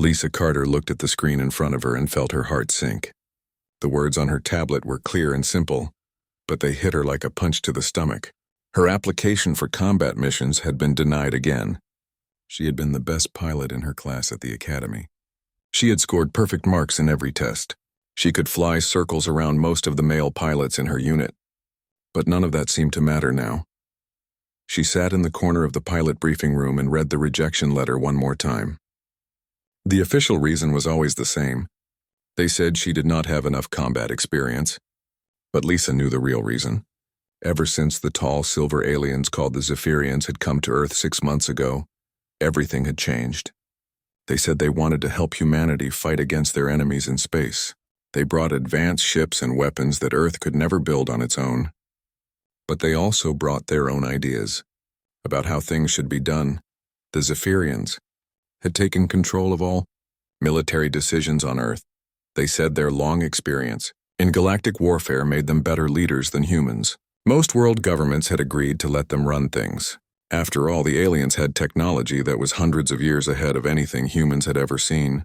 Lisa Carter looked at the screen in front of her and felt her heart sink. The words on her tablet were clear and simple, but they hit her like a punch to the stomach. Her application for combat missions had been denied again. She had been the best pilot in her class at the academy. She had scored perfect marks in every test. She could fly circles around most of the male pilots in her unit. But none of that seemed to matter now. She sat in the corner of the pilot briefing room and read the rejection letter one more time. The official reason was always the same. They said she did not have enough combat experience. But Lisa knew the real reason. Ever since the tall silver aliens called the Zephyrians had come to Earth 6 months ago, everything had changed. They said they wanted to help humanity fight against their enemies in space. They brought advanced ships and weapons that Earth could never build on its own. But they also brought their own ideas about how things should be done. The Zephyrians had taken control of all military decisions on Earth. They said their long experience in galactic warfare made them better leaders than humans. Most world governments had agreed to let them run things. After all, the aliens had technology that was hundreds of years ahead of anything humans had ever seen.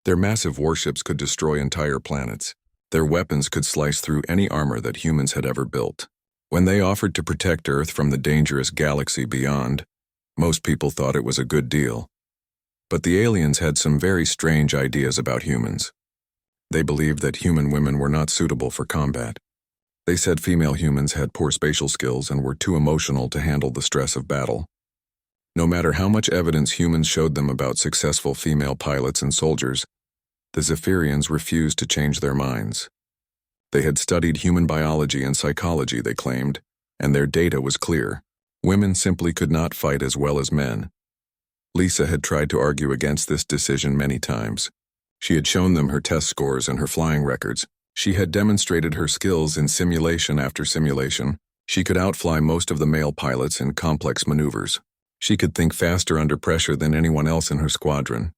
Their massive warships could destroy entire planets. Their weapons could slice through any armor that humans had ever built. When they offered to protect Earth from the dangerous galaxy beyond, most people thought it was a good deal. But the aliens had some very strange ideas about humans. They believed that human women were not suitable for combat. They said female humans had poor spatial skills and were too emotional to handle the stress of battle. No matter how much evidence humans showed them about successful female pilots and soldiers, the Zephyrians refused to change their minds. They had studied human biology and psychology, they claimed, and their data was clear. Women simply could not fight as well as men. Lisa had tried to argue against this decision many times. She had shown them her test scores and her flying records. She had demonstrated her skills in simulation after simulation. She could outfly most of the male pilots in complex maneuvers. She could think faster under pressure than anyone else in her squadron.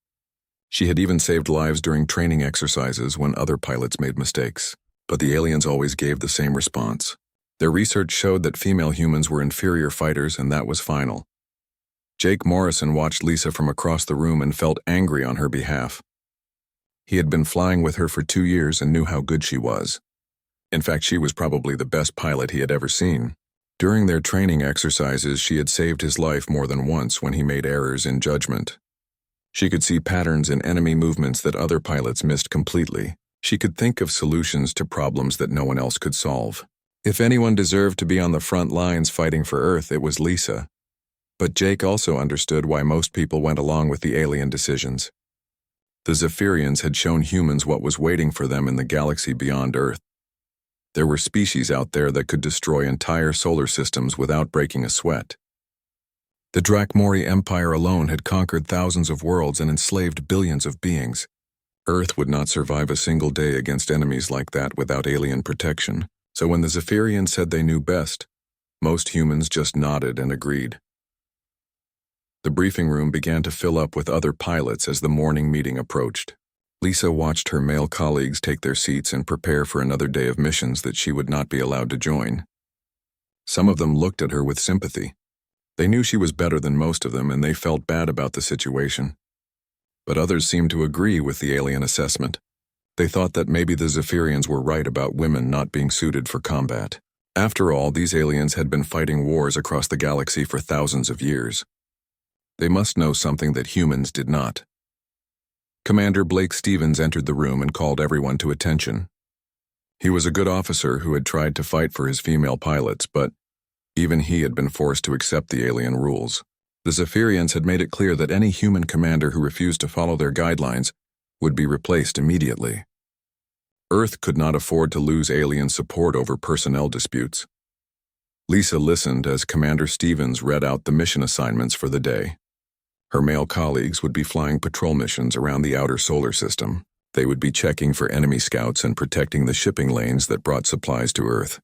She had even saved lives during training exercises when other pilots made mistakes. But the aliens always gave the same response. Their research showed that female humans were inferior fighters, and that was final. Jake Morrison watched Lisa from across the room and felt angry on her behalf. He had been flying with her for 2 years and knew how good she was. In fact, she was probably the best pilot he had ever seen. During their training exercises, she had saved his life more than once when he made errors in judgment. She could see patterns in enemy movements that other pilots missed completely. She could think of solutions to problems that no one else could solve. If anyone deserved to be on the front lines fighting for Earth, it was Lisa. But Jake also understood why most people went along with the alien decisions. The Zephyrians had shown humans what was waiting for them in the galaxy beyond Earth. There were species out there that could destroy entire solar systems without breaking a sweat. The Drakmori Empire alone had conquered thousands of worlds and enslaved billions of beings. Earth would not survive a single day against enemies like that without alien protection. So when the Zephyrians said they knew best, most humans just nodded and agreed. The briefing room began to fill up with other pilots as the morning meeting approached. Lisa watched her male colleagues take their seats and prepare for another day of missions that she would not be allowed to join. Some of them looked at her with sympathy. They knew she was better than most of them, and they felt bad about the situation. But others seemed to agree with the alien assessment. They thought that maybe the Zephyrians were right about women not being suited for combat. After all, these aliens had been fighting wars across the galaxy for thousands of years. They must know something that humans did not. Commander Blake Stevens entered the room and called everyone to attention. He was a good officer who had tried to fight for his female pilots, but even he had been forced to accept the alien rules. The Zephyrians had made it clear that any human commander who refused to follow their guidelines would be replaced immediately. Earth could not afford to lose alien support over personnel disputes. Lisa listened as Commander Stevens read out the mission assignments for the day. Her male colleagues would be flying patrol missions around the outer solar system. They would be checking for enemy scouts and protecting the shipping lanes that brought supplies to Earth.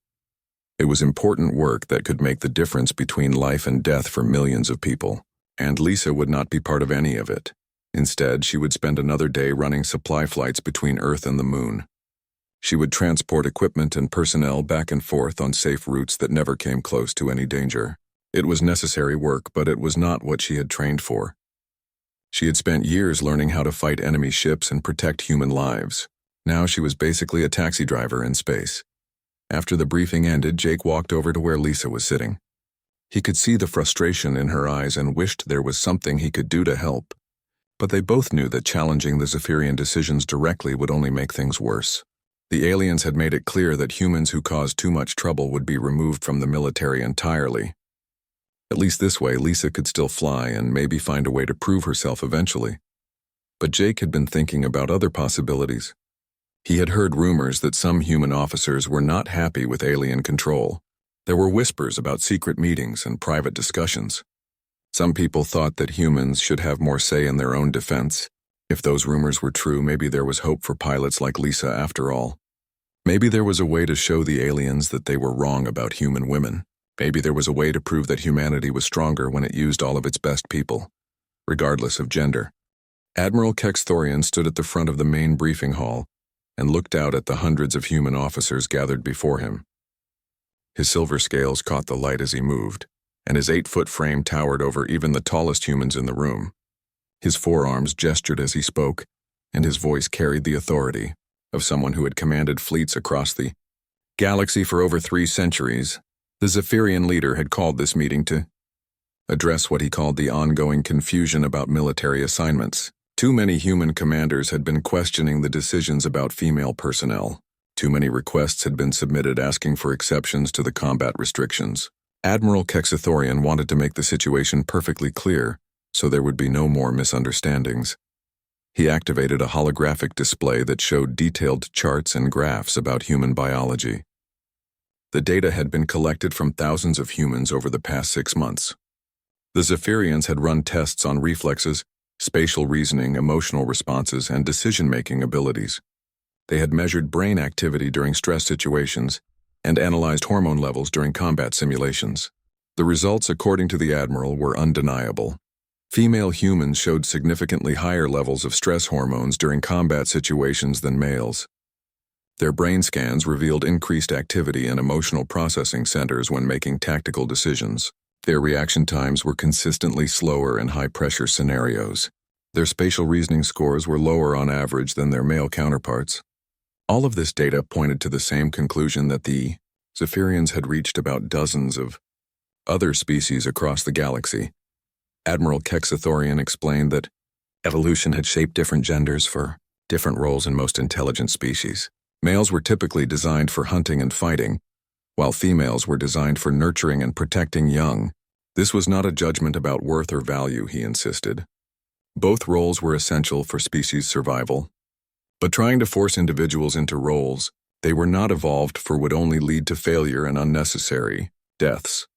It was important work that could make the difference between life and death for millions of people, and Lisa would not be part of any of it. Instead, she would spend another day running supply flights between Earth and the Moon. She would transport equipment and personnel back and forth on safe routes that never came close to any danger. It was necessary work, but it was not what she had trained for. She had spent years learning how to fight enemy ships and protect human lives. Now she was basically a taxi driver in space. After the briefing ended, Jake walked over to where Lisa was sitting. He could see the frustration in her eyes and wished there was something he could do to help. But they both knew that challenging the Zephyrian decisions directly would only make things worse. The aliens had made it clear that humans who caused too much trouble would be removed from the military entirely. At least this way, Lisa could still fly and maybe find a way to prove herself eventually. But Jake had been thinking about other possibilities. He had heard rumors that some human officers were not happy with alien control. There were whispers about secret meetings and private discussions. Some people thought that humans should have more say in their own defense. If those rumors were true, maybe there was hope for pilots like Lisa after all. Maybe there was a way to show the aliens that they were wrong about human women. Maybe there was a way to prove that humanity was stronger when it used all of its best people, regardless of gender. Admiral Kexthorian stood at the front of the main briefing hall and looked out at the hundreds of human officers gathered before him. His silver scales caught the light as he moved, and his 8-foot frame towered over even the tallest humans in the room. His forearms gestured as he spoke, and his voice carried the authority of someone who had commanded fleets across the galaxy for over 3 centuries. The Zephyrian leader had called this meeting to address what he called the ongoing confusion about military assignments. Too many human commanders had been questioning the decisions about female personnel. Too many requests had been submitted asking for exceptions to the combat restrictions. Admiral Kexthorian wanted to make the situation perfectly clear, so there would be no more misunderstandings. He activated a holographic display that showed detailed charts and graphs about human biology. The data had been collected from thousands of humans over the past 6 months. The Zephyrians had run tests on reflexes, spatial reasoning, emotional responses, and decision-making abilities. They had measured brain activity during stress situations and analyzed hormone levels during combat simulations. The results, according to the Admiral, were undeniable. Female humans showed significantly higher levels of stress hormones during combat situations than males. Their brain scans revealed increased activity in emotional processing centers when making tactical decisions. Their reaction times were consistently slower in high-pressure scenarios. Their spatial reasoning scores were lower on average than their male counterparts. All of this data pointed to the same conclusion that the Zephyrians had reached about dozens of other species across the galaxy. Admiral Kexthorian explained that evolution had shaped different genders for different roles in most intelligent species. Males were typically designed for hunting and fighting, while females were designed for nurturing and protecting young. This was not a judgment about worth or value, he insisted. Both roles were essential for species survival. But trying to force individuals into roles they were not evolved for would only lead to failure and unnecessary deaths.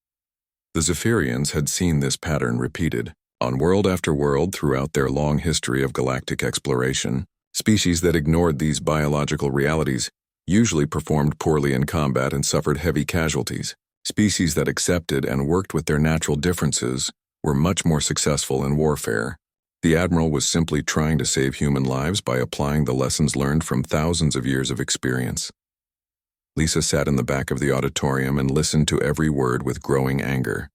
The Zephyrians had seen this pattern repeated on world after world throughout their long history of galactic exploration. Species that ignored these biological realities usually performed poorly in combat and suffered heavy casualties. Species that accepted and worked with their natural differences were much more successful in warfare. The Admiral was simply trying to save human lives by applying the lessons learned from thousands of years of experience. Lisa sat in the back of the auditorium and listened to every word with growing anger.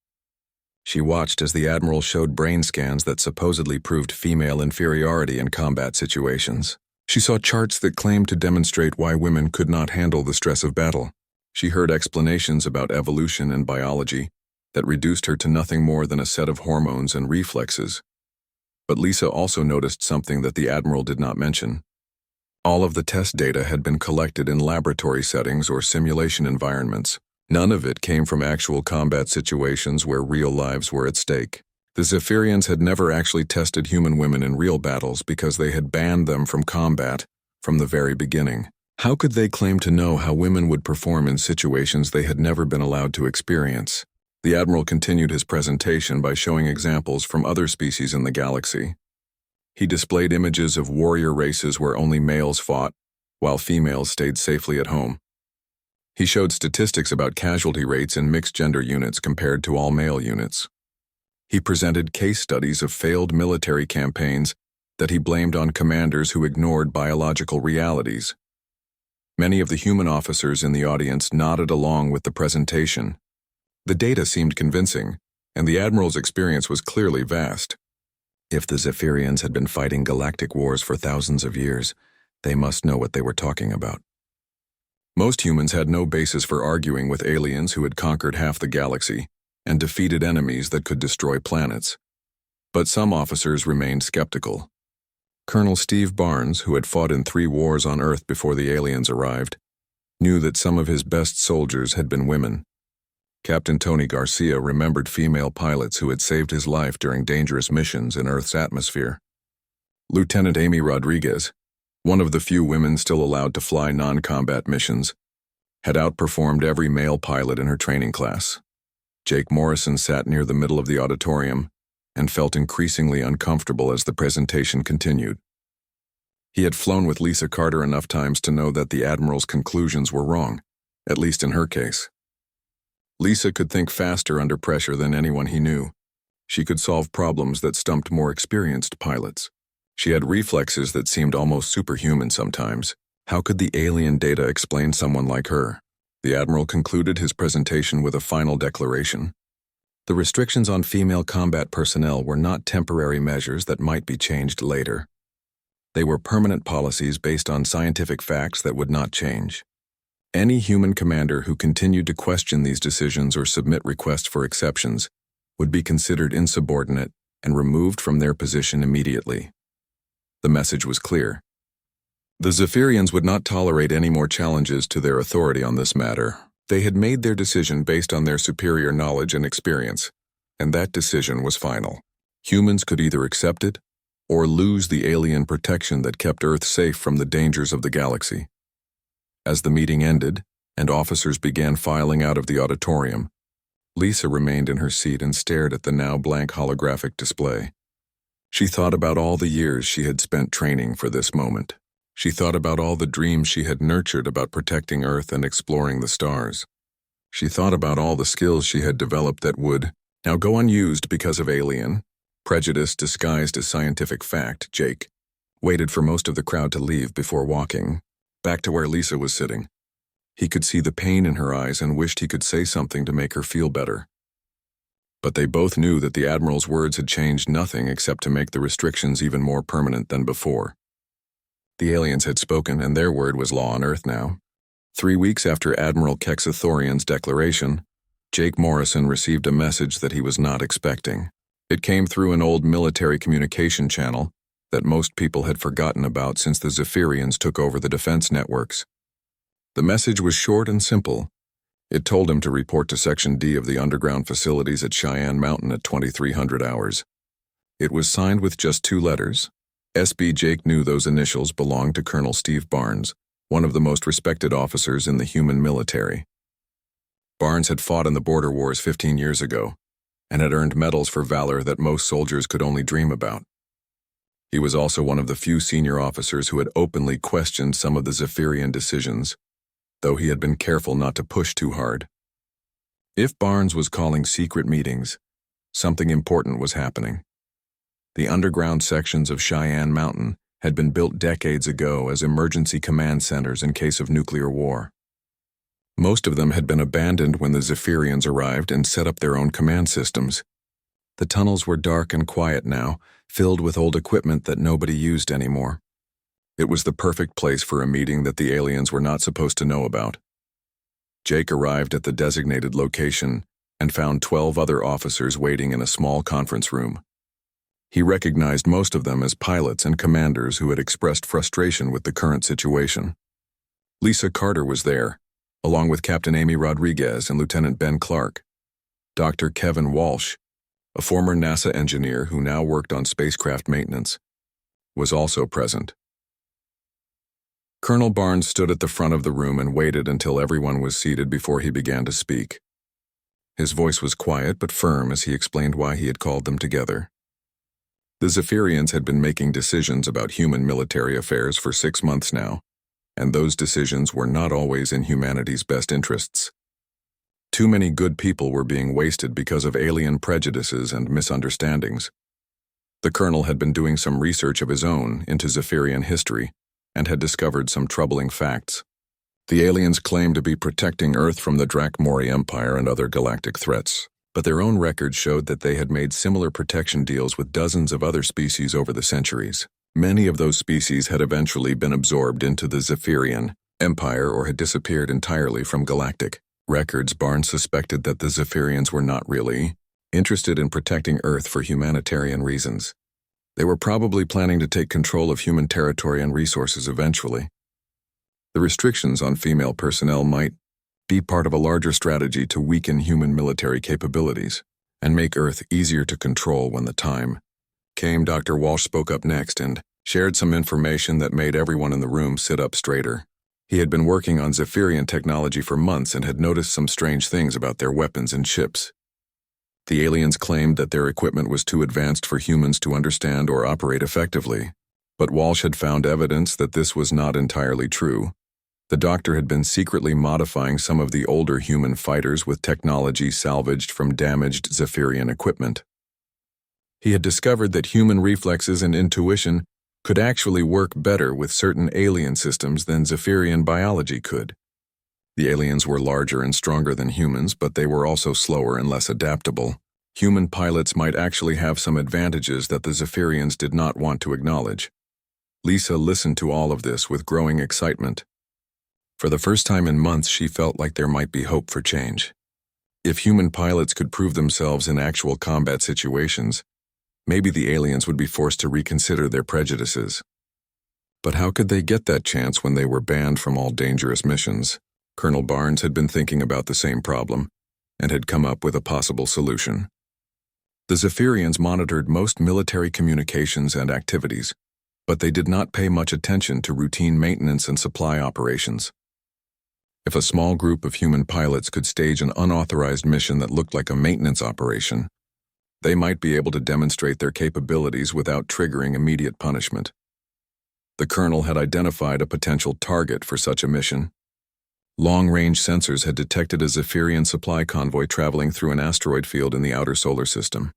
She watched as the Admiral showed brain scans that supposedly proved female inferiority in combat situations. She saw charts that claimed to demonstrate why women could not handle the stress of battle. She heard explanations about evolution and biology that reduced her to nothing more than a set of hormones and reflexes. But Lisa also noticed something that the Admiral did not mention. All of the test data had been collected in laboratory settings or simulation environments. None of it came from actual combat situations where real lives were at stake. The Zephyrians had never actually tested human women in real battles because they had banned them from combat from the very beginning. How could they claim to know how women would perform in situations they had never been allowed to experience? The Admiral continued his presentation by showing examples from other species in the galaxy. He displayed images of warrior races where only males fought, while females stayed safely at home. He showed statistics about casualty rates in mixed-gender units compared to all-male units. He presented case studies of failed military campaigns that he blamed on commanders who ignored biological realities. Many of the human officers in the audience nodded along with the presentation. The data seemed convincing, and the Admiral's experience was clearly vast. If the Zephyrians had been fighting galactic wars for thousands of years, they must know what they were talking about. Most humans had no basis for arguing with aliens who had conquered half the galaxy and defeated enemies that could destroy planets. But some officers remained skeptical. Colonel Steve Barnes, who had fought in 3 wars on Earth before the aliens arrived, knew that some of his best soldiers had been women. Captain Tony Garcia remembered female pilots who had saved his life during dangerous missions in Earth's atmosphere. Lieutenant Amy Rodriguez, one of the few women still allowed to fly non-combat missions, had outperformed every male pilot in her training class. Jake Morrison sat near the middle of the auditorium and felt increasingly uncomfortable as the presentation continued. He had flown with Lisa Carter enough times to know that the Admiral's conclusions were wrong, at least in her case. Lisa could think faster under pressure than anyone he knew. She could solve problems that stumped more experienced pilots. She had reflexes that seemed almost superhuman sometimes. How could the alien data explain someone like her? The Admiral concluded his presentation with a final declaration. The restrictions on female combat personnel were not temporary measures that might be changed later. They were permanent policies based on scientific facts that would not change. Any human commander who continued to question these decisions or submit requests for exceptions would be considered insubordinate and removed from their position immediately. The message was clear. The Zephyrians would not tolerate any more challenges to their authority on this matter. They had made their decision based on their superior knowledge and experience, and that decision was final. Humans could either accept it or lose the alien protection that kept Earth safe from the dangers of the galaxy. As the meeting ended and officers began filing out of the auditorium, Lisa remained in her seat and stared at the now blank holographic display. She thought about all the years she had spent training for this moment. She thought about all the dreams she had nurtured about protecting Earth and exploring the stars. She thought about all the skills she had developed that would now go unused because of alien prejudice disguised as scientific fact. Jake waited for most of the crowd to leave before walking back to where Lisa was sitting. He could see the pain in her eyes and wished he could say something to make her feel better. But they both knew that the Admiral's words had changed nothing except to make the restrictions even more permanent than before. The aliens had spoken, and their word was law on Earth now. 3 weeks after Admiral Kexathorian's declaration, Jake Morrison received a message that he was not expecting. It came through an old military communication channel that most people had forgotten about since the Zephyrians took over the defense networks. The message was short and simple. It told him to report to Section D of the underground facilities at Cheyenne Mountain at 2300 hours. It was signed with just 2 letters. SB. Jake knew those initials belonged to Colonel Steve Barnes, one of the most respected officers in the human military. Barnes had fought in the border wars 15 years ago and had earned medals for valor that most soldiers could only dream about. He was also one of the few senior officers who had openly questioned some of the Zephyrian decisions, though he had been careful not to push too hard. If Barnes was calling secret meetings, something important was happening. The underground sections of Cheyenne Mountain had been built decades ago as emergency command centers in case of nuclear war. Most of them had been abandoned when the Zephyrians arrived and set up their own command systems. The tunnels were dark and quiet now, filled with old equipment that nobody used anymore. It was the perfect place for a meeting that the aliens were not supposed to know about. Jake arrived at the designated location and found 12 other officers waiting in a small conference room. He recognized most of them as pilots and commanders who had expressed frustration with the current situation. Lisa Carter was there, along with Captain Amy Rodriguez and Lieutenant Ben Clark. Dr. Kevin Walsh, a former NASA engineer who now worked on spacecraft maintenance, was also present. Colonel Barnes stood at the front of the room and waited until everyone was seated before he began to speak. His voice was quiet but firm as he explained why he had called them together. The Zephyrians had been making decisions about human military affairs for 6 months now, and those decisions were not always in humanity's best interests. Too many good people were being wasted because of alien prejudices and misunderstandings. The colonel had been doing some research of his own into Zephyrian history and had discovered some troubling facts. The aliens claimed to be protecting Earth from the Drakmori Empire and other galactic threats. but their own records showed that they had made similar protection deals with dozens of other species over the centuries. Many of those species had eventually been absorbed into the Zephyrian Empire or had disappeared entirely from galactic records. Barnes suspected that the Zephyrians were not really interested in protecting Earth for humanitarian reasons. They were probably planning to take control of human territory and resources eventually. The restrictions on female personnel might be part of a larger strategy to weaken human military capabilities and make Earth easier to control when the time came. Dr. Walsh spoke up next and shared some information that made everyone in the room sit up straighter. He had been working on Zephyrian technology for months and had noticed some strange things about their weapons and ships. The aliens claimed that their equipment was too advanced for humans to understand or operate effectively, but Walsh had found evidence that this was not entirely true. The doctor had been secretly modifying some of the older human fighters with technology salvaged from damaged Zephyrian equipment. He had discovered that human reflexes and intuition could actually work better with certain alien systems than Zephyrian biology could. The aliens were larger and stronger than humans, but they were also slower and less adaptable. Human pilots might actually have some advantages that the Zephyrians did not want to acknowledge. Lisa listened to all of this with growing excitement. For the first time in months, she felt like there might be hope for change. If human pilots could prove themselves in actual combat situations, maybe the aliens would be forced to reconsider their prejudices. But how could they get that chance when they were banned from all dangerous missions? Colonel Barnes had been thinking about the same problem and had come up with a possible solution. The Zephyrians monitored most military communications and activities, but they did not pay much attention to routine maintenance and supply operations. If a small group of human pilots could stage an unauthorized mission that looked like a maintenance operation, they might be able to demonstrate their capabilities without triggering immediate punishment. The colonel had identified a potential target for such a mission. Long-range sensors had detected a Zephyrian supply convoy traveling through an asteroid field in the outer solar system.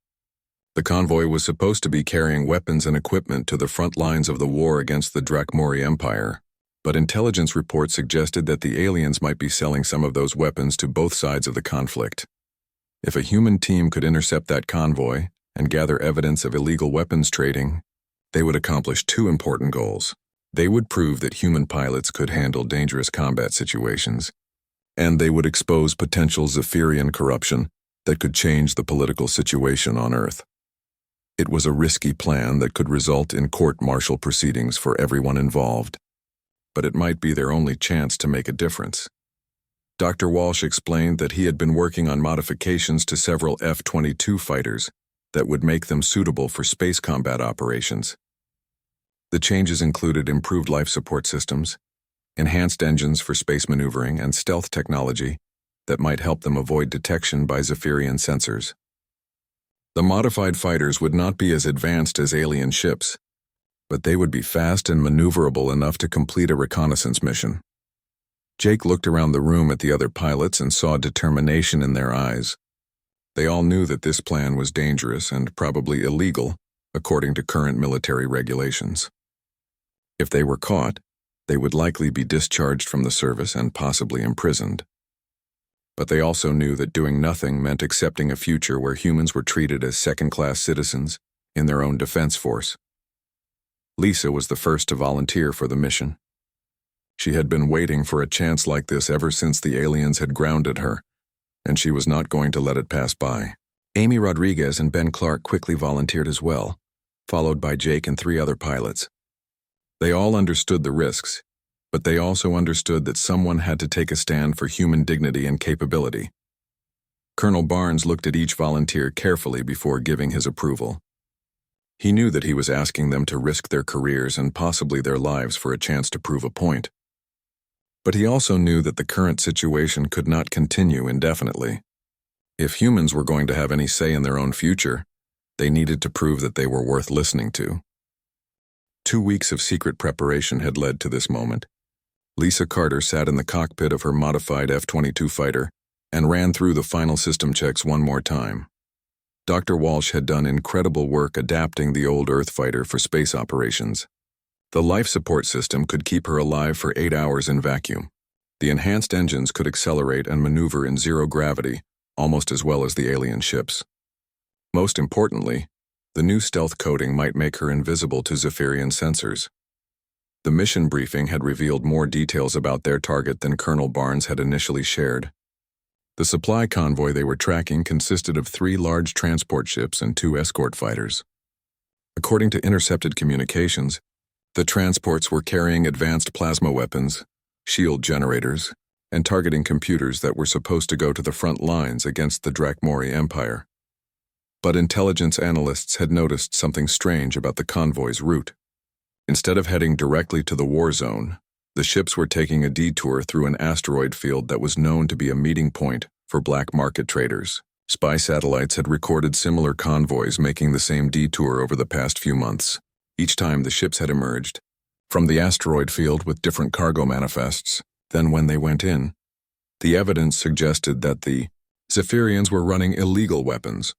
The convoy was supposed to be carrying weapons and equipment to the front lines of the war against the Drakmori Empire, but intelligence reports suggested that the aliens might be selling some of those weapons to both sides of the conflict. If a human team could intercept that convoy and gather evidence of illegal weapons trading, they would accomplish two important goals. They would prove that human pilots could handle dangerous combat situations, and they would expose potential Zephyrian corruption that could change the political situation on Earth. It was a risky plan that could result in court-martial proceedings for everyone involved, but it might be their only chance to make a difference. Dr. Walsh explained that he had been working on modifications to several F-22 fighters that would make them suitable for space combat operations. The changes included improved life support systems, enhanced engines for space maneuvering, and stealth technology that might help them avoid detection by Zephyrian sensors. The modified fighters would not be as advanced as alien ships, but they would be fast and maneuverable enough to complete a reconnaissance mission. Jake looked around the room at the other pilots and saw determination in their eyes. They all knew that this plan was dangerous and probably illegal, according to current military regulations. If they were caught, they would likely be discharged from the service and possibly imprisoned. But they also knew that doing nothing meant accepting a future where humans were treated as second-class citizens in their own defense force. Lisa was the first to volunteer for the mission. She had been waiting for a chance like this ever since the aliens had grounded her, and she was not going to let it pass by. Amy Rodriguez and Ben Clark quickly volunteered as well, followed by Jake and 3 other pilots. They all understood the risks, but they also understood that someone had to take a stand for human dignity and capability. Colonel Barnes looked at each volunteer carefully before giving his approval. He knew that he was asking them to risk their careers and possibly their lives for a chance to prove a point. But he also knew that the current situation could not continue indefinitely. If humans were going to have any say in their own future, they needed to prove that they were worth listening to. 2 weeks of secret preparation had led to this moment. Lisa Carter sat in the cockpit of her modified F-22 fighter and ran through the final system checks one more time. Dr. Walsh had done incredible work adapting the old Earth fighter for space operations. The life support system could keep her alive for 8 hours in vacuum. The enhanced engines could accelerate and maneuver in zero gravity, almost as well as the alien ships. Most importantly, the new stealth coating might make her invisible to Zephyrian sensors. The mission briefing had revealed more details about their target than Colonel Barnes had initially shared. The supply convoy they were tracking consisted of 3 large transport ships and 2 escort fighters. According to intercepted communications, the transports were carrying advanced plasma weapons, shield generators, and targeting computers that were supposed to go to the front lines against the Drakmori Empire. But intelligence analysts had noticed something strange about the convoy's route. Instead of heading directly to the war zone, the ships were taking a detour through an asteroid field that was known to be a meeting point for black market traders. Spy satellites had recorded similar convoys making the same detour over the past few months. Each time the ships had emerged from the asteroid field with different cargo manifests than when they went in. The evidence suggested that the Zephyrians were running illegal weapons,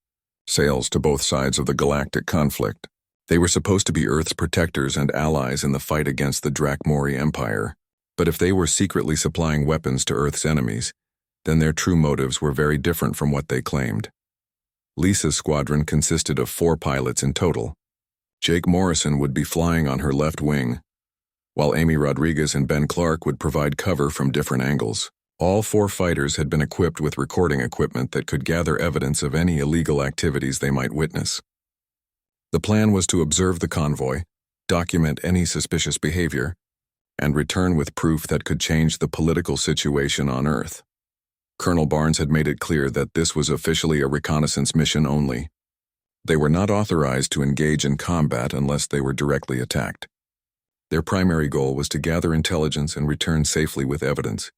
sales to both sides of the galactic conflict. They were supposed to be Earth's protectors and allies in the fight against the Drakmori Empire, but if they were secretly supplying weapons to Earth's enemies, then their true motives were very different from what they claimed. Lisa's squadron consisted of 4 pilots in total. Jake Morrison would be flying on her left wing, while Amy Rodriguez and Ben Clark would provide cover from different angles. All 4 fighters had been equipped with recording equipment that could gather evidence of any illegal activities they might witness. The plan was to observe the convoy, document any suspicious behavior, and return with proof that could change the political situation on Earth. Colonel Barnes had made it clear that this was officially a reconnaissance mission only. They were not authorized to engage in combat unless they were directly attacked. Their primary goal was to gather intelligence and return safely with evidence.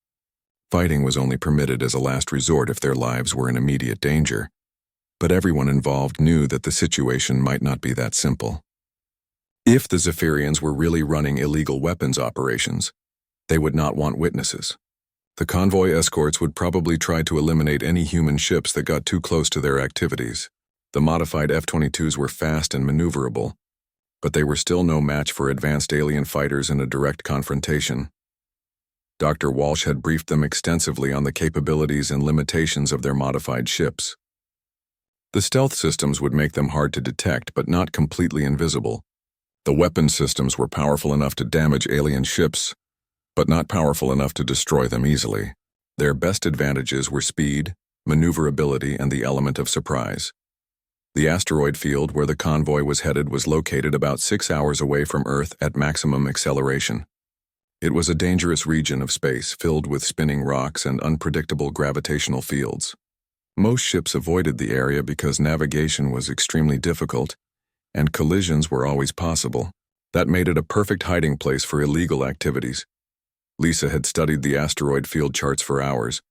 Fighting was only permitted as a last resort if their lives were in immediate danger. But everyone involved knew that the situation might not be that simple. If the Zephyrians were really running illegal weapons operations, they would not want witnesses. The convoy escorts would probably try to eliminate any human ships that got too close to their activities. The modified F-22s were fast and maneuverable, but they were still no match for advanced alien fighters in a direct confrontation. Dr. Walsh had briefed them extensively on the capabilities and limitations of their modified ships. The stealth systems would make them hard to detect but not completely invisible. The weapon systems were powerful enough to damage alien ships, but not powerful enough to destroy them easily. Their best advantages were speed, maneuverability, and the element of surprise. The asteroid field where the convoy was headed was located about 6 hours away from Earth at maximum acceleration. It was a dangerous region of space filled with spinning rocks and unpredictable gravitational fields. Most ships avoided the area because navigation was extremely difficult, and collisions were always possible. That made it a perfect hiding place for illegal activities. Lisa had studied the asteroid field charts for hours,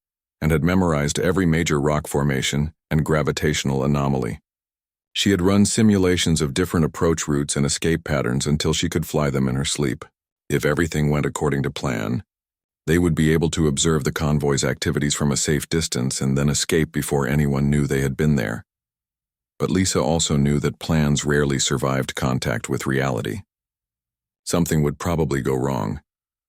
and had memorized every major rock formation and gravitational anomaly. She had run simulations of different approach routes and escape patterns until she could fly them in her sleep. If everything went according to plan, they would be able to observe the convoy's activities from a safe distance and then escape before anyone knew they had been there. But Lisa also knew that plans rarely survived contact with reality. Something would probably go wrong,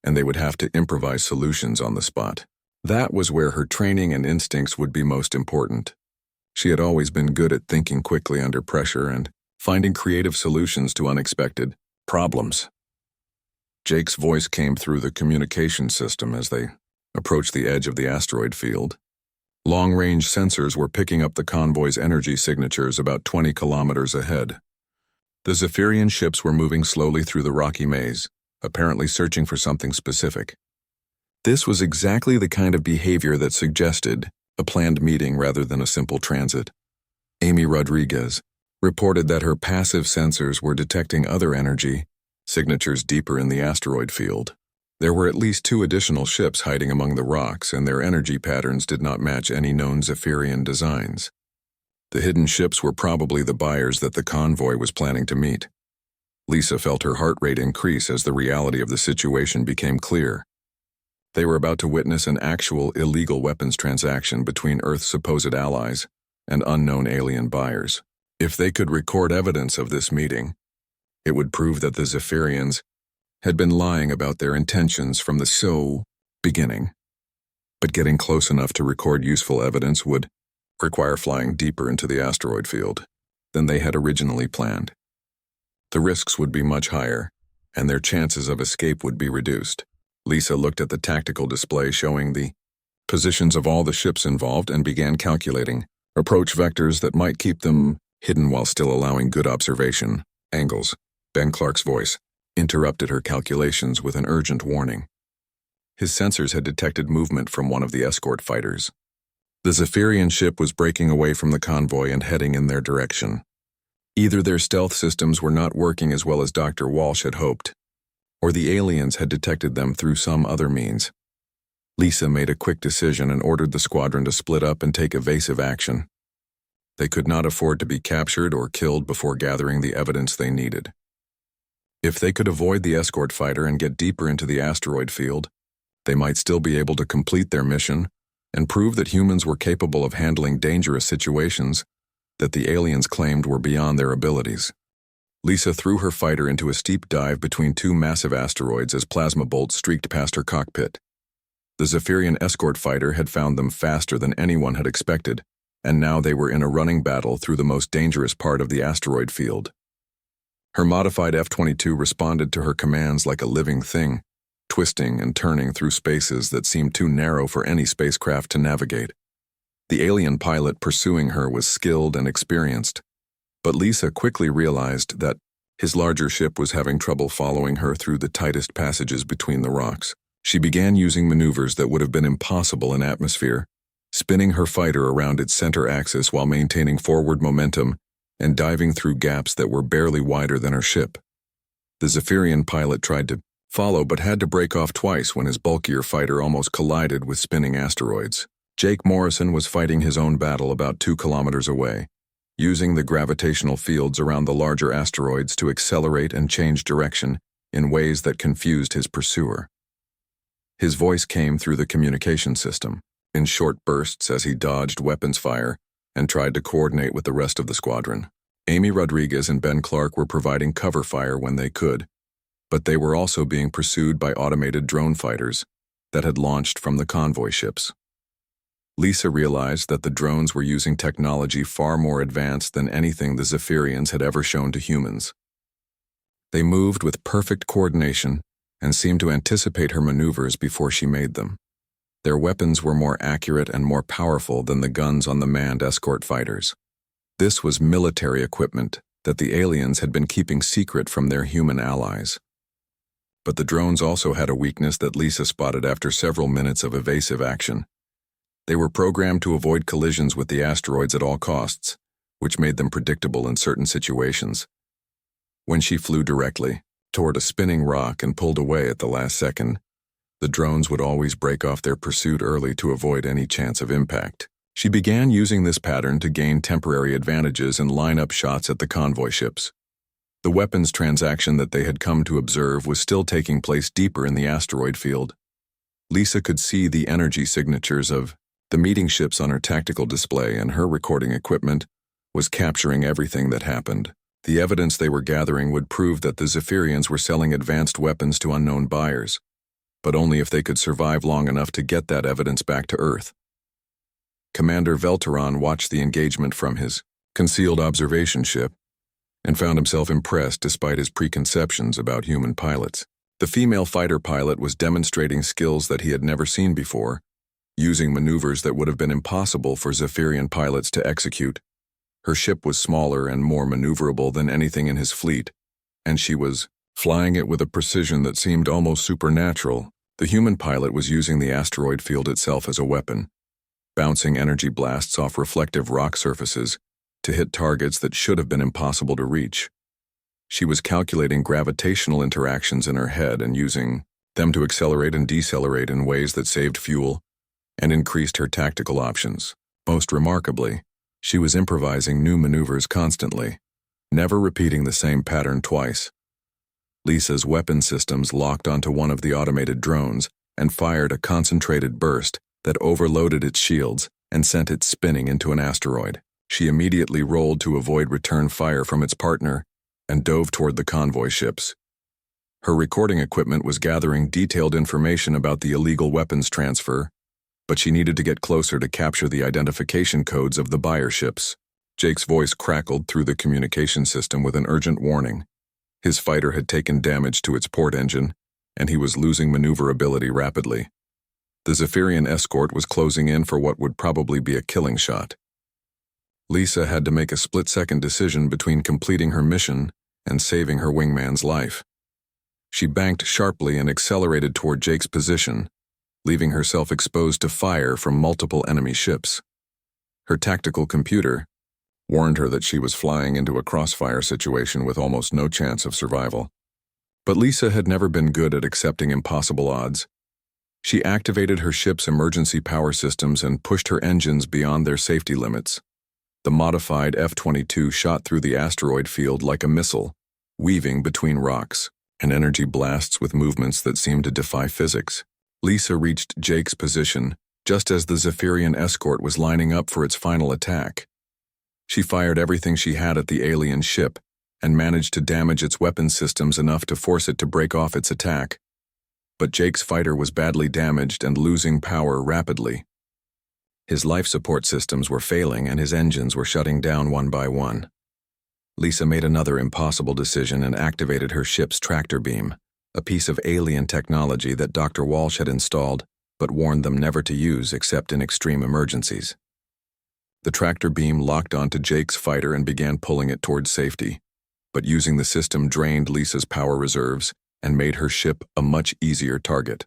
and they would have to improvise solutions on the spot. That was where her training and instincts would be most important. She had always been good at thinking quickly under pressure and finding creative solutions to unexpected problems. Jake's voice came through the communication system as they approached the edge of the asteroid field. Long-range sensors were picking up the convoy's energy signatures about 20 kilometers ahead. The Zephyrian ships were moving slowly through the rocky maze, apparently searching for something specific. This was exactly the kind of behavior that suggested a planned meeting rather than a simple transit. Amy Rodriguez reported that her passive sensors were detecting other energy signatures deeper in the asteroid field. There were at least 2 additional ships hiding among the rocks, and their energy patterns did not match any known Zephyrian designs. The hidden ships were probably the buyers that the convoy was planning to meet. Lisa felt her heart rate increase as the reality of the situation became clear. They were about to witness an actual illegal weapons transaction between Earth's supposed allies and unknown alien buyers. If they could record evidence of this meeting, it would prove that the Zephyrians had been lying about their intentions from the beginning. But getting close enough to record useful evidence would require flying deeper into the asteroid field than they had originally planned. The risks would be much higher, and their chances of escape would be reduced. Lisa looked at the tactical display showing the positions of all the ships involved and began calculating approach vectors that might keep them hidden while still allowing good observation angles. Ben Clark's voice interrupted her calculations with an urgent warning. His sensors had detected movement from one of the escort fighters. The Zephyrian ship was breaking away from the convoy and heading in their direction. Either their stealth systems were not working as well as Dr. Walsh had hoped, or the aliens had detected them through some other means. Lisa made a quick decision and ordered the squadron to split up and take evasive action. They could not afford to be captured or killed before gathering the evidence they needed. If they could avoid the escort fighter and get deeper into the asteroid field, they might still be able to complete their mission and prove that humans were capable of handling dangerous situations that the aliens claimed were beyond their abilities. Lisa threw her fighter into a steep dive between two massive asteroids as plasma bolts streaked past her cockpit. The Zephyrian escort fighter had found them faster than anyone had expected, and now they were in a running battle through the most dangerous part of the asteroid field. Her modified F-22 responded to her commands like a living thing, twisting and turning through spaces that seemed too narrow for any spacecraft to navigate. The alien pilot pursuing her was skilled and experienced, but Lisa quickly realized that his larger ship was having trouble following her through the tightest passages between the rocks. She began using maneuvers that would have been impossible in atmosphere, spinning her fighter around its center axis while maintaining forward momentum and diving through gaps that were barely wider than her ship. The Zephyrian pilot tried to follow but had to break off twice when his bulkier fighter almost collided with spinning asteroids. Jake Morrison was fighting his own battle about 2 kilometers away, using the gravitational fields around the larger asteroids to accelerate and change direction in ways that confused his pursuer. His voice came through the communication system, in short bursts as he dodged weapons fire and tried to coordinate with the rest of the squadron. Amy Rodriguez and Ben Clark were providing cover fire when they could, but they were also being pursued by automated drone fighters that had launched from the convoy ships. Lisa realized that the drones were using technology far more advanced than anything the Zephyrians had ever shown to humans. They moved with perfect coordination and seemed to anticipate her maneuvers before she made them. Their weapons were more accurate and more powerful than the guns on the manned escort fighters. This was military equipment that the aliens had been keeping secret from their human allies. But the drones also had a weakness that Lisa spotted after several minutes of evasive action. They were programmed to avoid collisions with the asteroids at all costs, which made them predictable in certain situations. When she flew directly toward a spinning rock and pulled away at the last second, the drones would always break off their pursuit early to avoid any chance of impact. She began using this pattern to gain temporary advantages and line up shots at the convoy ships. The weapons transaction that they had come to observe was still taking place deeper in the asteroid field. Lisa could see the energy signatures of the meeting ships on her tactical display, and her recording equipment was capturing everything that happened. The evidence they were gathering would prove that the Zephyrians were selling advanced weapons to unknown buyers, but only if they could survive long enough to get that evidence back to Earth. Commander Velteron watched the engagement from his concealed observation ship and found himself impressed despite his preconceptions about human pilots. The female fighter pilot was demonstrating skills that he had never seen before, using maneuvers that would have been impossible for Zephyrian pilots to execute. Her ship was smaller and more maneuverable than anything in his fleet, and she was flying it with a precision that seemed almost supernatural. The human pilot was using the asteroid field itself as a weapon, bouncing energy blasts off reflective rock surfaces to hit targets that should have been impossible to reach. She was calculating gravitational interactions in her head and using them to accelerate and decelerate in ways that saved fuel and increased her tactical options. Most remarkably, she was improvising new maneuvers constantly, never repeating the same pattern twice. Lisa's weapon systems locked onto one of the automated drones and fired a concentrated burst that overloaded its shields and sent it spinning into an asteroid. She immediately rolled to avoid return fire from its partner and dove toward the convoy ships. Her recording equipment was gathering detailed information about the illegal weapons transfer, but she needed to get closer to capture the identification codes of the buyer ships. Jake's voice crackled through the communication system with an urgent warning. His fighter had taken damage to its port engine, and he was losing maneuverability rapidly. The Zephyrian escort was closing in for what would probably be a killing shot. Lisa had to make a split-second decision between completing her mission and saving her wingman's life. She banked sharply and accelerated toward Jake's position, leaving herself exposed to fire from multiple enemy ships. Her tactical computer warned her that she was flying into a crossfire situation with almost no chance of survival. But Lisa had never been good at accepting impossible odds. She activated her ship's emergency power systems and pushed her engines beyond their safety limits. The modified F-22 shot through the asteroid field like a missile, weaving between rocks and energy blasts with movements that seemed to defy physics. Lisa reached Jake's position just as the Zephyrian escort was lining up for its final attack. She fired everything she had at the alien ship and managed to damage its weapon systems enough to force it to break off its attack. But Jake's fighter was badly damaged and losing power rapidly. His life support systems were failing and his engines were shutting down one by one. Lisa made another impossible decision and activated her ship's tractor beam, a piece of alien technology that Dr. Walsh had installed but warned them never to use except in extreme emergencies. The tractor beam locked onto Jake's fighter and began pulling it towards safety, but using the system drained Lisa's power reserves and made her ship a much easier target.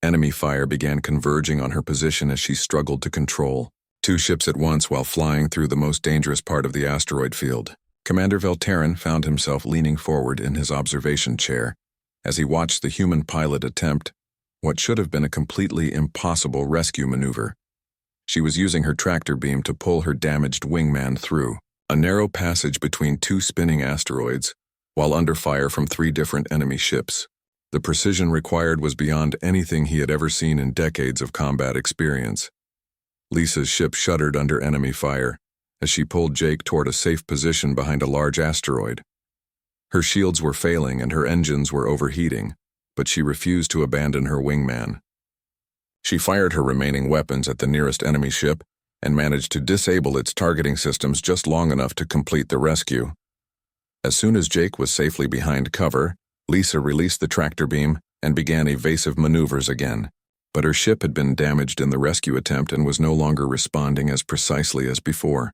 Enemy fire began converging on her position as she struggled to control two ships at once while flying through the most dangerous part of the asteroid field. Commander Velterin found himself leaning forward in his observation chair as he watched the human pilot attempt what should have been a completely impossible rescue maneuver. She was using her tractor beam to pull her damaged wingman through a narrow passage between two spinning asteroids while under fire from 3 different enemy ships. The precision required was beyond anything he had ever seen in decades of combat experience. Lisa's ship shuddered under enemy fire as she pulled Jake toward a safe position behind a large asteroid. Her shields were failing and her engines were overheating, but she refused to abandon her wingman. She fired her remaining weapons at the nearest enemy ship and managed to disable its targeting systems just long enough to complete the rescue. As soon as Jake was safely behind cover, Lisa released the tractor beam and began evasive maneuvers again, but her ship had been damaged in the rescue attempt and was no longer responding as precisely as before.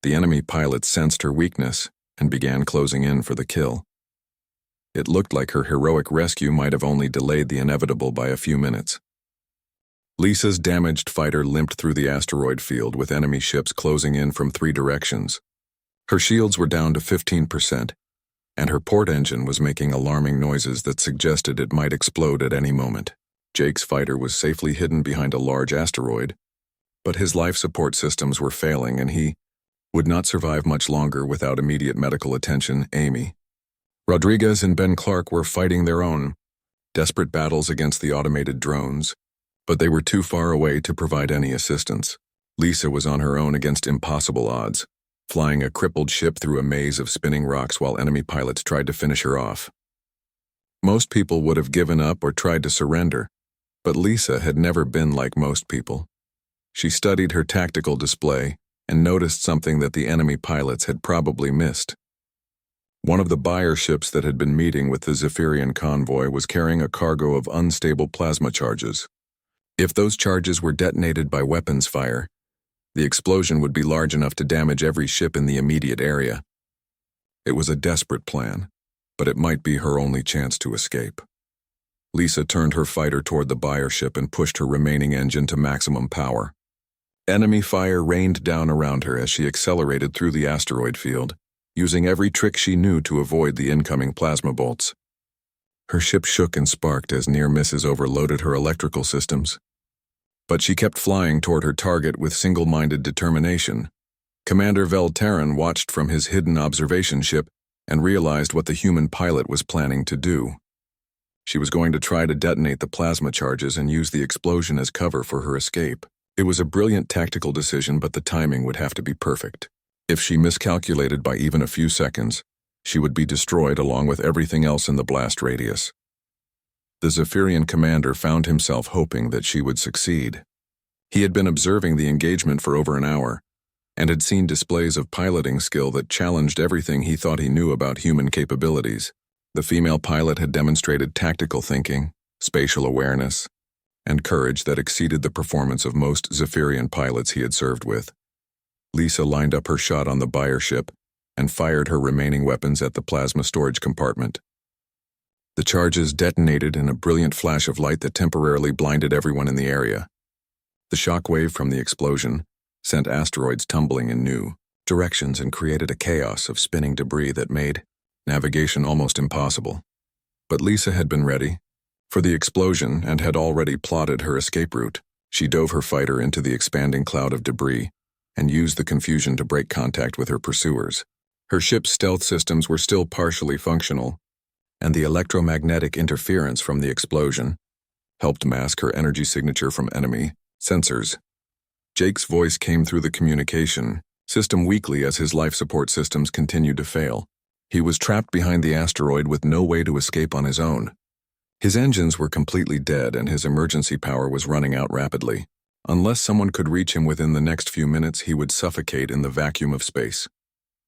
The enemy pilot sensed her weakness and began closing in for the kill. It looked like her heroic rescue might have only delayed the inevitable by a few minutes. Lisa's damaged fighter limped through the asteroid field with enemy ships closing in from 3 directions. Her shields were down to 15%, and her port engine was making alarming noises that suggested it might explode at any moment. Jake's fighter was safely hidden behind a large asteroid, but his life support systems were failing and he would not survive much longer without immediate medical attention. Amy, Rodriguez and Ben Clark were fighting their own desperate battles against the automated drones, but they were too far away to provide any assistance. Lisa was on her own against impossible odds, flying a crippled ship through a maze of spinning rocks while enemy pilots tried to finish her off. Most people would have given up or tried to surrender, but Lisa had never been like most people. She studied her tactical display and noticed something that the enemy pilots had probably missed. One of the buyer ships that had been meeting with the Zephyrian convoy was carrying a cargo of unstable plasma charges. If those charges were detonated by weapons fire, the explosion would be large enough to damage every ship in the immediate area. It was a desperate plan, but it might be her only chance to escape. Lisa turned her fighter toward the buyer ship and pushed her remaining engine to maximum power. Enemy fire rained down around her as she accelerated through the asteroid field, using every trick she knew to avoid the incoming plasma bolts. Her ship shook and sparked as near misses overloaded her electrical systems. But she kept flying toward her target with single-minded determination. Commander Velterin watched from his hidden observation ship and realized what the human pilot was planning to do. She was going to try to detonate the plasma charges and use the explosion as cover for her escape. It was a brilliant tactical decision, but the timing would have to be perfect. If she miscalculated by even a few seconds, she would be destroyed along with everything else in the blast radius. The Zephyrian commander found himself hoping that she would succeed. He had been observing the engagement for over an hour, and had seen displays of piloting skill that challenged everything he thought he knew about human capabilities. The female pilot had demonstrated tactical thinking, spatial awareness, and courage that exceeded the performance of most Zephyrian pilots he had served with. Lisa lined up her shot on the buyer ship and fired her remaining weapons at the plasma storage compartment. The charges detonated in a brilliant flash of light that temporarily blinded everyone in the area. The shockwave from the explosion sent asteroids tumbling in new directions and created a chaos of spinning debris that made navigation almost impossible. But Lisa had been ready for the explosion and had already plotted her escape route. She dove her fighter into the expanding cloud of debris and used the confusion to break contact with her pursuers. Her ship's stealth systems were still partially functional, and the electromagnetic interference from the explosion helped mask her energy signature from enemy sensors. Jake's voice came through the communication system weakly as his life support systems continued to fail. He was trapped behind the asteroid with no way to escape on his own. His engines were completely dead and his emergency power was running out rapidly. Unless someone could reach him within the next few minutes, he would suffocate in the vacuum of space.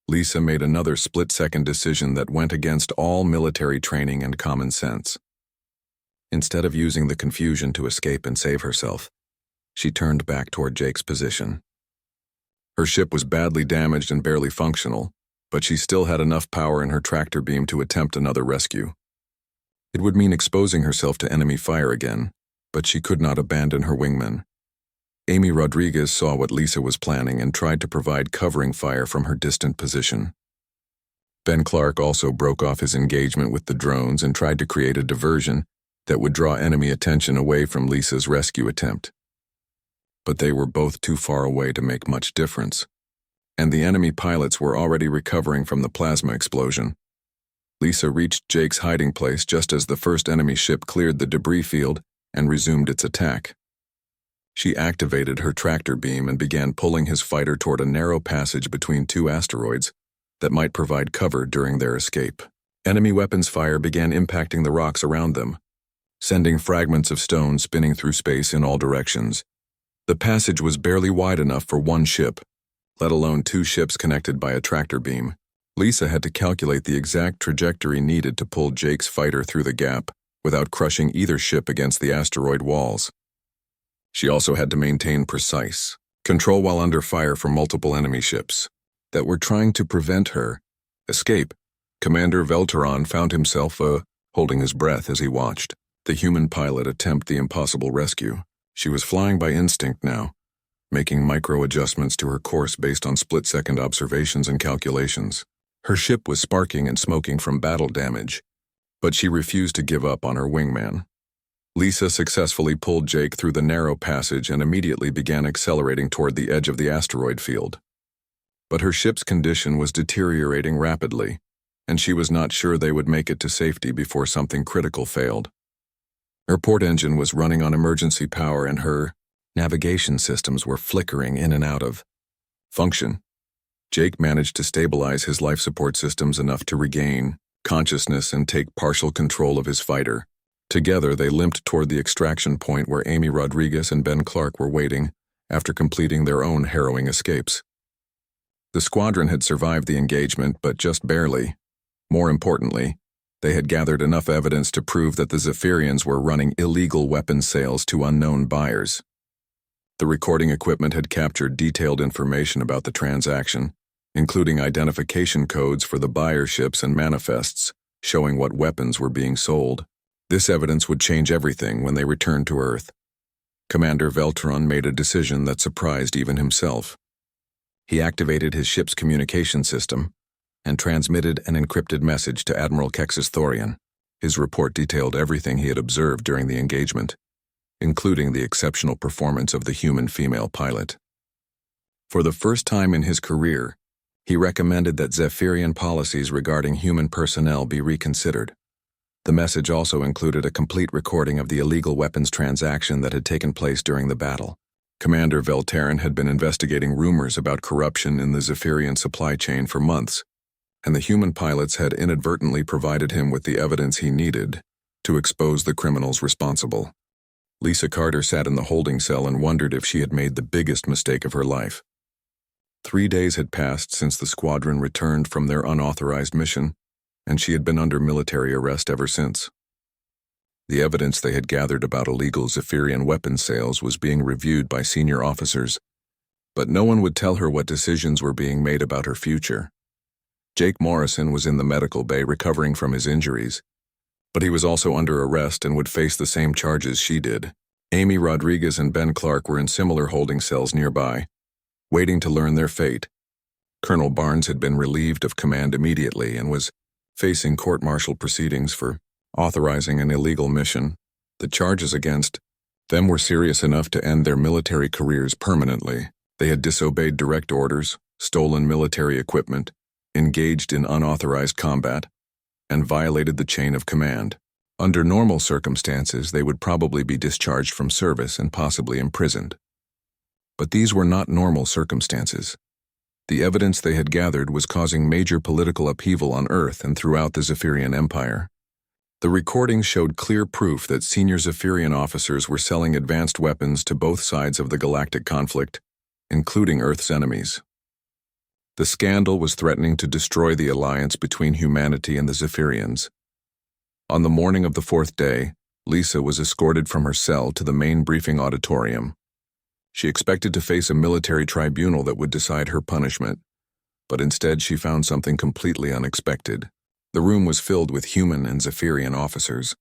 Lisa made another split-second decision that went against all military training and common sense. Instead of using the confusion to escape and save herself, she turned back toward Jake's position. Her ship was badly damaged and barely functional, but she still had enough power in her tractor beam to attempt another rescue. It would mean exposing herself to enemy fire again, but she could not abandon her wingmen. Amy Rodriguez saw what Lisa was planning and tried to provide covering fire from her distant position. Ben Clark also broke off his engagement with the drones and tried to create a diversion that would draw enemy attention away from Lisa's rescue attempt. But they were both too far away to make much difference, and the enemy pilots were already recovering from the plasma explosion. Lisa reached Jake's hiding place just as the first enemy ship cleared the debris field and resumed its attack. She activated her tractor beam and began pulling his fighter toward a narrow passage between two asteroids that might provide cover during their escape. Enemy weapons fire began impacting the rocks around them, sending fragments of stone spinning through space in all directions. The passage was barely wide enough for one ship, let alone two ships connected by a tractor beam. Lisa had to calculate the exact trajectory needed to pull Jake's fighter through the gap without crushing either ship against the asteroid walls. She also had to maintain precise control while under fire from multiple enemy ships that were trying to prevent her escape. Commander Velteron found himself holding his breath as he watched the human pilot attempt the impossible rescue. She was flying by instinct now, making micro-adjustments to her course based on split-second observations and calculations. Her ship was sparking and smoking from battle damage, but she refused to give up on her wingman. Lisa successfully pulled Jake through the narrow passage and immediately began accelerating toward the edge of the asteroid field. But her ship's condition was deteriorating rapidly, and she was not sure they would make it to safety before something critical failed. Her port engine was running on emergency power and her navigation systems were flickering in and out of function. Jake managed to stabilize his life support systems enough to regain consciousness and take partial control of his fighter. Together, they limped toward the extraction point where Amy Rodriguez and Ben Clark were waiting after completing their own harrowing escapes. The squadron had survived the engagement, but just barely. More importantly, they had gathered enough evidence to prove that the Zephyrians were running illegal weapons sales to unknown buyers. The recording equipment had captured detailed information about the transaction, including identification codes for the buyer ships and manifests showing what weapons were being sold. This evidence would change everything when they returned to Earth. Commander Velteron made a decision that surprised even himself. He activated his ship's communication system and transmitted an encrypted message to Admiral Kexis Thorian. His report detailed everything he had observed during the engagement, including the exceptional performance of the human female pilot. For the first time in his career, he recommended that Zephyrian policies regarding human personnel be reconsidered. The message also included a complete recording of the illegal weapons transaction that had taken place during the battle. Commander Velteron had been investigating rumors about corruption in the Zephyrian supply chain for months, and the human pilots had inadvertently provided him with the evidence he needed to expose the criminals responsible. Lisa Carter sat in the holding cell and wondered if she had made the biggest mistake of her life. 3 days had passed since the squadron returned from their unauthorized mission, and she had been under military arrest ever since. The evidence they had gathered about illegal Zephyrian weapons sales was being reviewed by senior officers, but no one would tell her what decisions were being made about her future. Jake Morrison was in the medical bay recovering from his injuries, but he was also under arrest and would face the same charges she did. Amy Rodriguez and Ben Clark were in similar holding cells nearby, waiting to learn their fate. Colonel Barnes had been relieved of command immediately and was facing court-martial proceedings for authorizing an illegal mission. The charges against them were serious enough to end their military careers permanently. They had disobeyed direct orders, stolen military equipment, engaged in unauthorized combat, and violated the chain of command. Under normal circumstances, they would probably be discharged from service and possibly imprisoned. But these were not normal circumstances. The evidence they had gathered was causing major political upheaval on Earth and throughout the Zephyrian Empire. The recordings showed clear proof that senior Zephyrian officers were selling advanced weapons to both sides of the galactic conflict, including Earth's enemies. The scandal was threatening to destroy the alliance between humanity and the Zephyrians. On the morning of the 4th day, Lisa was escorted from her cell to the main briefing auditorium. She expected to face a military tribunal that would decide her punishment, but instead she found something completely unexpected. The room was filled with human and Zephyrian officers,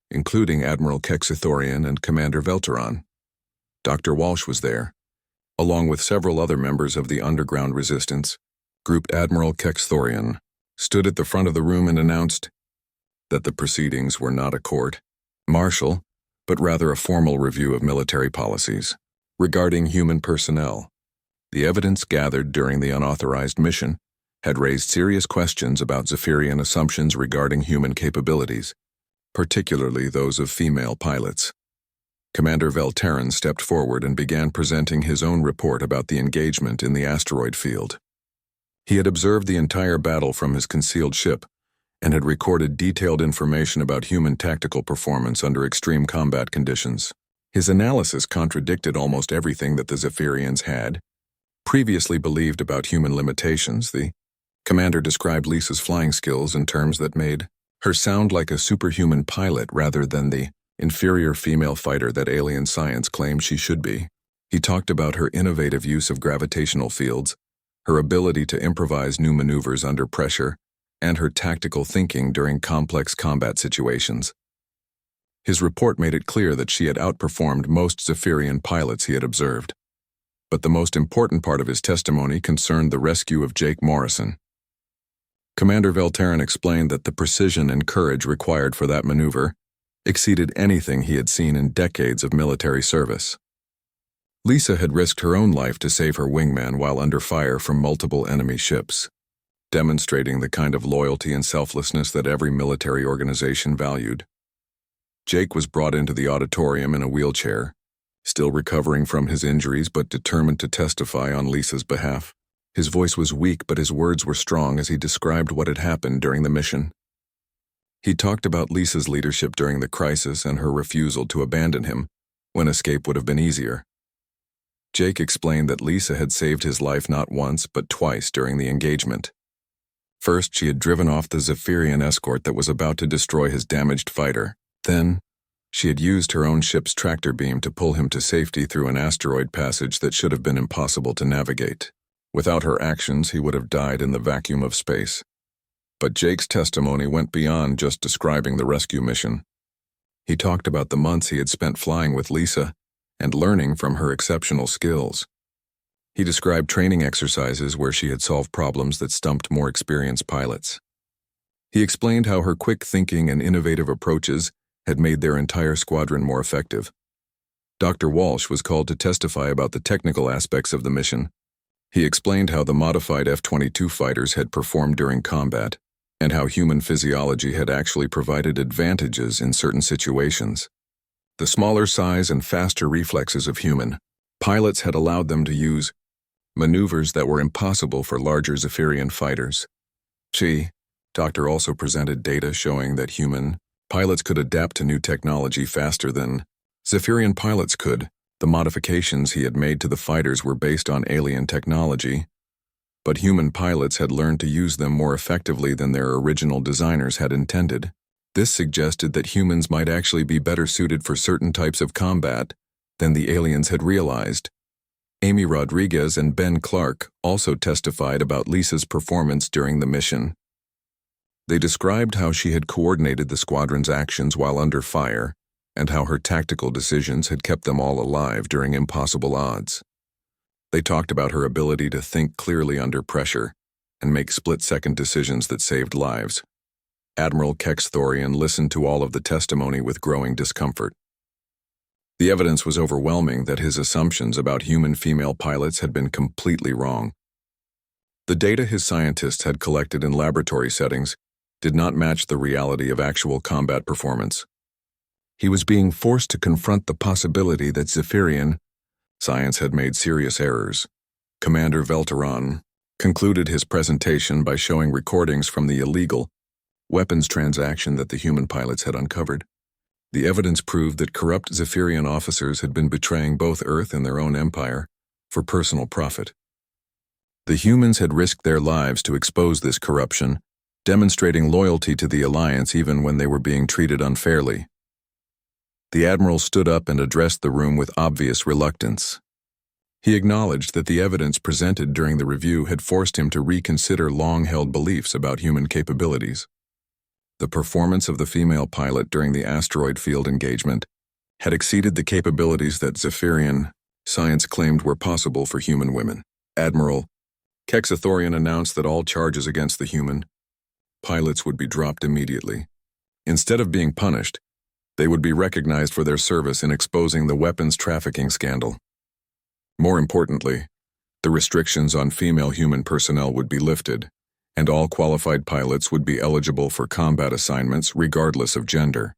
including Admiral Kexithorian and Commander Velteron. Dr. Walsh was there, along with several other members of the underground resistance. Group Admiral Kexithorian stood at the front of the room and announced that the proceedings were not a court-martial, but rather a formal review of military policies regarding human personnel. The evidence gathered during the unauthorized mission had raised serious questions about Zephyrian assumptions regarding human capabilities, particularly those of female pilots. Commander Velteron stepped forward and began presenting his own report about the engagement in the asteroid field. He had observed the entire battle from his concealed ship and had recorded detailed information about human tactical performance under extreme combat conditions. His analysis contradicted almost everything that the Zephyrians had previously believed about human limitations. The commander described Lisa's flying skills in terms that made her sound like a superhuman pilot rather than the inferior female fighter that alien science claimed she should be. He talked about her innovative use of gravitational fields, her ability to improvise new maneuvers under pressure, and her tactical thinking during complex combat situations. His report made it clear that she had outperformed most Zephyrian pilots he had observed. But the most important part of his testimony concerned the rescue of Jake Morrison. Commander Velteron explained that the precision and courage required for that maneuver exceeded anything he had seen in decades of military service. Lisa had risked her own life to save her wingman while under fire from multiple enemy ships, demonstrating the kind of loyalty and selflessness that every military organization valued. Jake was brought into the auditorium in a wheelchair, still recovering from his injuries but determined to testify on Lisa's behalf. His voice was weak, but his words were strong as he described what had happened during the mission. He talked about Lisa's leadership during the crisis and her refusal to abandon him when escape would have been easier. Jake explained that Lisa had saved his life not once but twice during the engagement. First, she had driven off the Zephyrian escort that was about to destroy his damaged fighter. Then, she had used her own ship's tractor beam to pull him to safety through an asteroid passage that should have been impossible to navigate. Without her actions, he would have died in the vacuum of space. But Jake's testimony went beyond just describing the rescue mission. He talked about the months he had spent flying with Lisa and learning from her exceptional skills. He described training exercises where she had solved problems that stumped more experienced pilots. He explained how her quick thinking and innovative approaches had made their entire squadron more effective. Dr. Walsh was called to testify about the technical aspects of the mission. He explained how the modified F-22 fighters had performed during combat, and how human physiology had actually provided advantages in certain situations. The smaller size and faster reflexes of human pilots had allowed them to use maneuvers that were impossible for larger Zephyrian fighters. Doctor also presented data showing that human Pilots could adapt to new technology faster than Zephyrian pilots could. The modifications he had made to the fighters were based on alien technology, but human pilots had learned to use them more effectively than their original designers had intended. This suggested that humans might actually be better suited for certain types of combat than the aliens had realized. Amy Rodriguez and Ben Clark also testified about Lisa's performance during the mission. They described how she had coordinated the squadron's actions while under fire, and how her tactical decisions had kept them all alive during impossible odds. They talked about her ability to think clearly under pressure and make split-second decisions that saved lives. Admiral Kexthorian listened to all of the testimony with growing discomfort. The evidence was overwhelming that his assumptions about human female pilots had been completely wrong. The data his scientists had collected in laboratory settings did not match the reality of actual combat performance. He was being forced to confront the possibility that Zephyrian science had made serious errors. Commander Velteron concluded his presentation by showing recordings from the illegal weapons transaction that the human pilots had uncovered. The evidence proved that corrupt Zephyrian officers had been betraying both Earth and their own empire for personal profit. The humans had risked their lives to expose this corruption, demonstrating loyalty to the Alliance even when they were being treated unfairly. The Admiral stood up and addressed the room with obvious reluctance. He acknowledged that the evidence presented during the review had forced him to reconsider long-held beliefs about human capabilities. The performance of the female pilot during the asteroid field engagement had exceeded the capabilities that Zephyrian science claimed were possible for human women. Admiral Kexthorian announced that all charges against the human pilots would be dropped immediately. Instead of being punished, they would be recognized for their service in exposing the weapons trafficking scandal. More importantly, the restrictions on female human personnel would be lifted, and all qualified pilots would be eligible for combat assignments regardless of gender.